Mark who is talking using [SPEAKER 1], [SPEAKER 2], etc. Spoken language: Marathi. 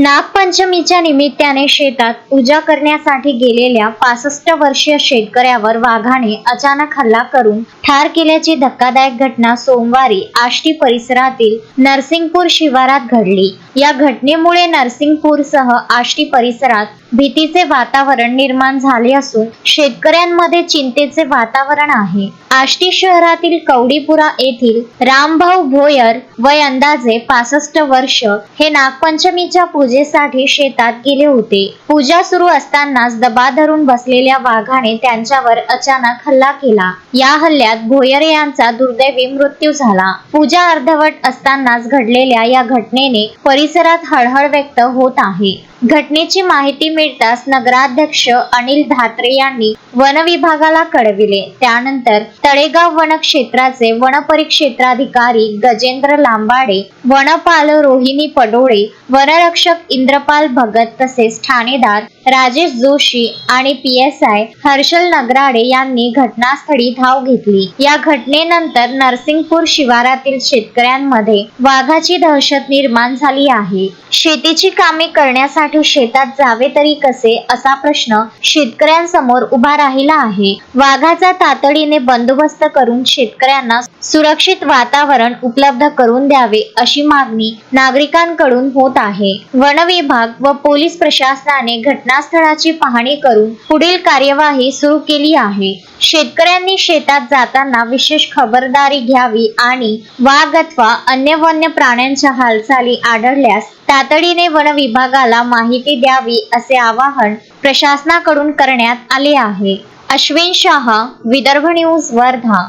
[SPEAKER 1] नागपंचमीच्या निमित्ताने शेतात पूजा करण्यासाठी गेलेल्या 65 वर्षीय शेतकऱ्यावर वाघाने अचानक हल्ला करून ठार केल्याची धक्कादायक घटना सोमवारी आष्टी परिसरातील नरसिंगपूर शिवारात घडली। या घटनेमुळे नरसिंगपूरसह आष्टी परिसरात भीतीचे वातावरण निर्माण झाले असून शेतकऱ्यांमध्ये चिंतेचे वातावरण आहे। आष्टी शहरातील कवडीपुरा येथील रामभाऊ भोयर वय अंदाजे 65 वर्ष हे नागपंचमीच्या पूजेसाठी शेतात गेले होते। पूजा सुरू असतानाच दबा धरून बसलेल्या वाघाने त्यांच्यावर अचानक हल्ला केला। या हल्ल्यात भोयर यांचा दुर्दैवी मृत्यू झाला। पूजा अर्धवट असतानाच घडलेल्या या घटनेने परिसरात हळहळ व्यक्त होत आहे। घटनेची माहिती मिळताच नगराध्यक्ष अनिल धात्रे यांनी वन विभागाला कळविले। त्यानंतर तळेगाव वनक्षेत्राचे वनपरिक्षेत्राधिकारी गजेंद्र लांबाडे, वनपाल रोहिणी पडोळे, वनरक्षक इंद्रपाल भगत तसेच ठाणेदार राजेश जोशी आणि PSI हर्षल नगराडे यांनी घटनास्थळी धाव घेतली। या घटनेनंतर नरसिंगपूर शिवारातील शेतकऱ्यांमध्ये वाघाची दहशत निर्माण झाली आहे। शेतीची कामे करण्यासाठी शेतात जावे तरी कसे असा प्रश्न शेतकऱ्यांसमोर उभा राहिला आहे। वाघाचा तातडीने बंदोबस्त करून शेतकऱ्यांना सुरक्षित वातावरण उपलब्ध करून द्यावे अशी मागणी नागरिकांकडून होत आहे। वन विभाग व पोलीस प्रशासनाने घटनास्थळाची पाहणी करून पुढील कार्यवाही सुरू केली आहे। शेतकऱ्यांनी शेतात जाताना विशेष खबरदारी घ्यावी आणि वाघ अथवा अन्य वन्य प्राण्यांच्या हालचाली आढळल्यास तातडीने वन विभागाला माहिती द्यावी असे आवाहन प्रशासनाकडून करण्यात आले आहे। अश्विन शाह, विदर्भ न्यूज, वर्धा।